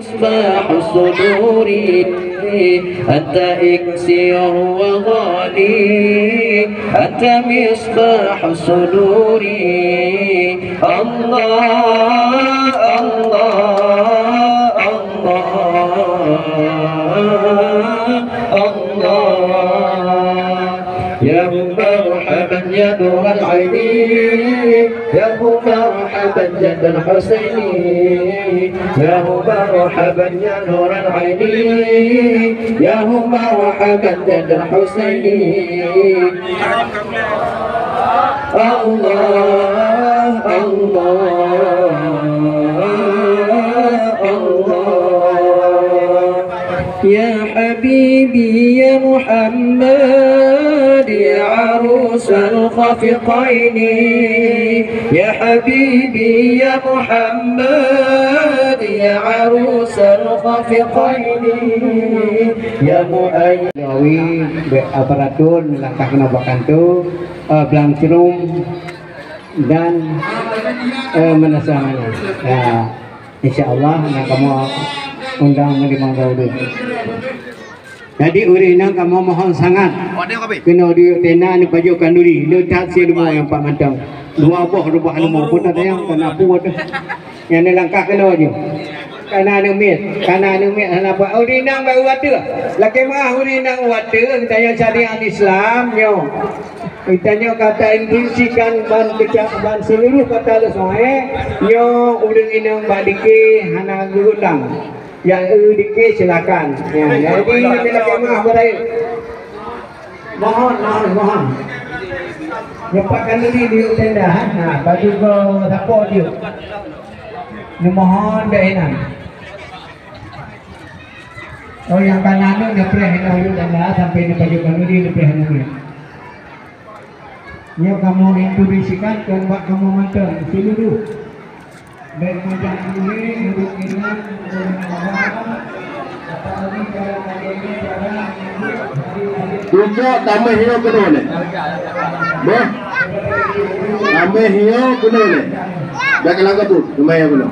مصباح الصدور أنت إكسير وغالي أنت مصباح الصدور الله الله الله الله يا مرحبا يا نور العين يا مرحبا جد الحسين يا مرحبا يا نور العين يا مرحبا جد الحسين الله الله الله يا حبيبي يا محمد يا عروس الخفقين يا حبيبي يا محمد يا عروس الخفقين يا مؤيد aparatur langkah kenabakan tu belang cerum dan menasamanya insyaallah nak kamu undang melimang dahulu. Jadi urina kamu mohon sangat kena di tena ni pajukan duri letak si rumah yang pak mantang dua buah rumah rumah pun ada yang kena buat yang ni langkah kena je kana numit apa urina baru ada laki mah urina ada kita yang syariat Islam yo kita kata intuisikan ban seluruh kata lesoi yo urina badiki hana gudang yang dikit silakan. Ya, jadi kita kemah berai. Mohon. Nyempatkan diri di tenda. Nah, baju kau siapa dia? Mohon dah enak. Oh yang kanan tu dia preh hendak dulu tenda sampai dia baju kau diri dia preh hendak. Ni kamu intuisikan buat kamu mantap seluruh. Baik macam ini duduk ingat tunjuk tambah hiyo kuno ni bah tambah hiyo kuno ni dah kelang tu tambah hiyo kuno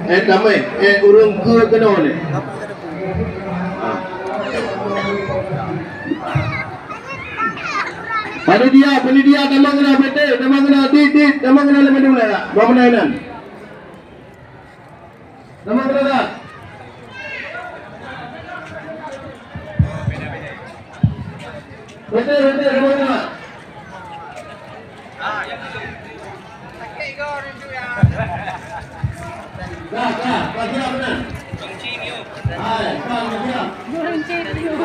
tambah urung ke kuno ni Panitia tambah kena bete tambah kena dit tambah kena lebih dulu lah berapa nainan nama berapa? Betul, nama berapa? Bagi apa nak? Kunci niu. Kunci niu.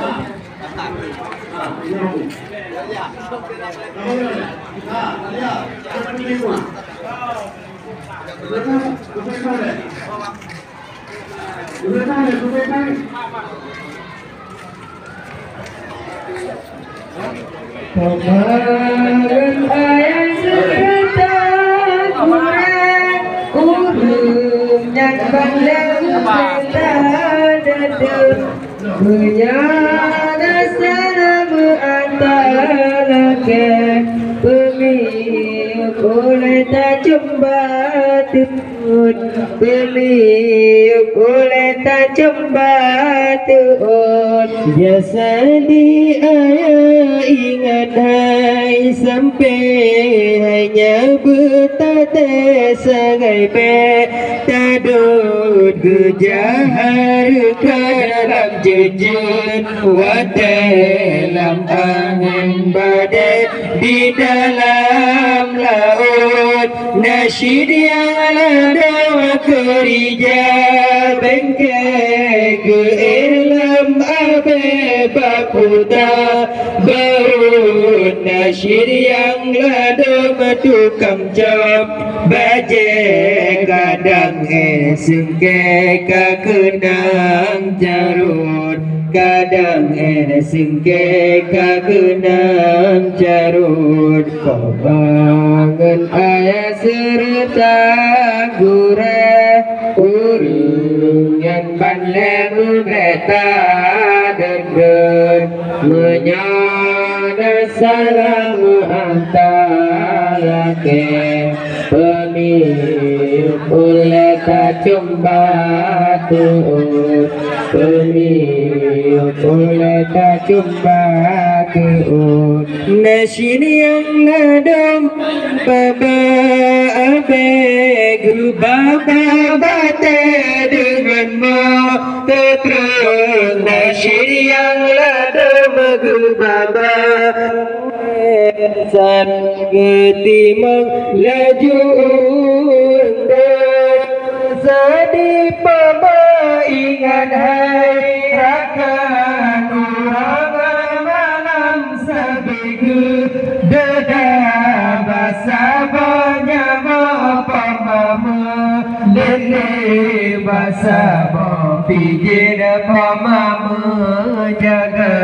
Kemarin ayah serta kurang urung yang pandang serta dada menyada selama antara ke pemilik boleh tak jembatun pemilik boleh tak jembatun biasa di ayah ingat hai sampai hanya bertata segai tadut gejahar ke dalam jejun dalam angin badai di dalam laut nasyid yang ada kerja bengkai ke ilham abe bakuda baru nasyid yang ada tukang jawab baje kadang sengke kakenang jarut kadang sengke kakenang jarut kebangun ayah serta gure urung yang panlem beta dendun menyada salam antara ke pemilik boleh tak jumpa tuun pemiuk oleh tak jumpa tuun nasin yang ladam baba abe guru baba bate dengan mata terang nasin yang ladam guru baba san ketimang laju sedih papa ingat hai rakan orang malam sebegu dedah basa banyak pamamu lele basa pijin pamamu jaga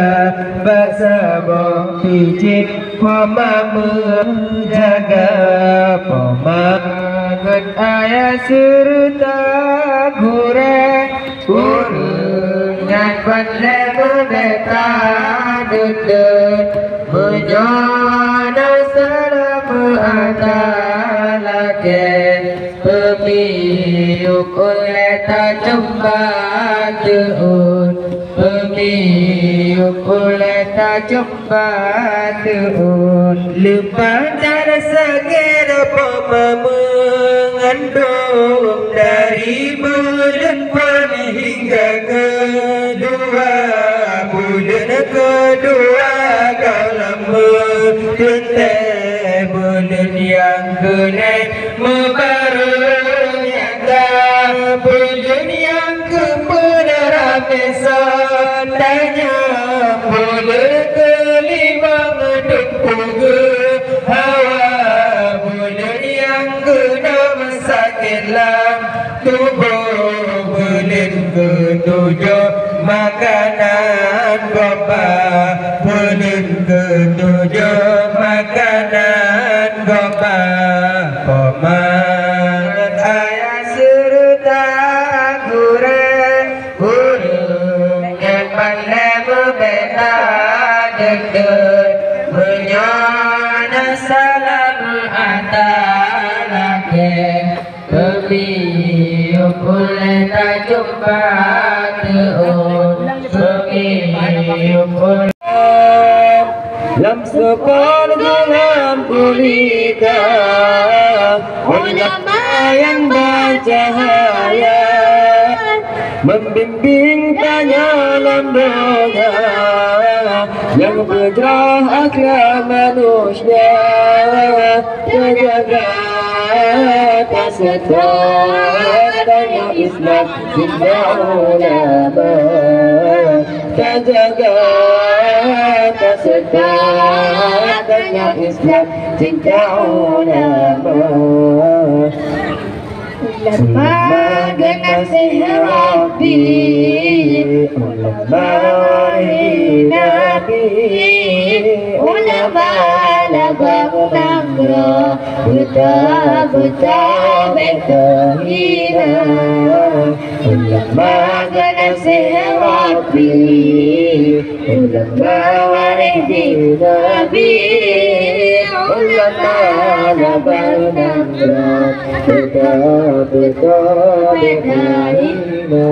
basa pijin pamamu jaga pamamu ayah serta kurang kurungan pandai mendeta duduk menjana selama atalakan pemiuk oleh tak jumpa tuun pemiuk oleh tak jumpa tuun lupa cara segera mengandung dari bulan Fani hingga kedua bulan kedua kalau mengenai bulan yang kenaik membarunyata bulan yang kebenaran mesan tanya bulan kelima mendukung hawa bulan yang keenam sakit lam tubuh bulan ketujuh makanan bapa bulan ketujuh makanan bapa pemangat ayah serta kurang kurungan pandai membela dendam menyana salam atalake pemiuk oleh tak jumpa tuun pemiuk oleh lam sekol dalam gulita ulama yang bercahaya membimbing tanya dalam doa yang berjah akhlak manusia terjaga kesetaraan Islam hingga ulama terjaga kesetaraan Islam hingga ulama ulama generasi Rabbi ulama Nabi ulama labang nangro buta berkahina ulama generasi Rabbi ulama warisi Nabi ulama labang nangro buta berkahina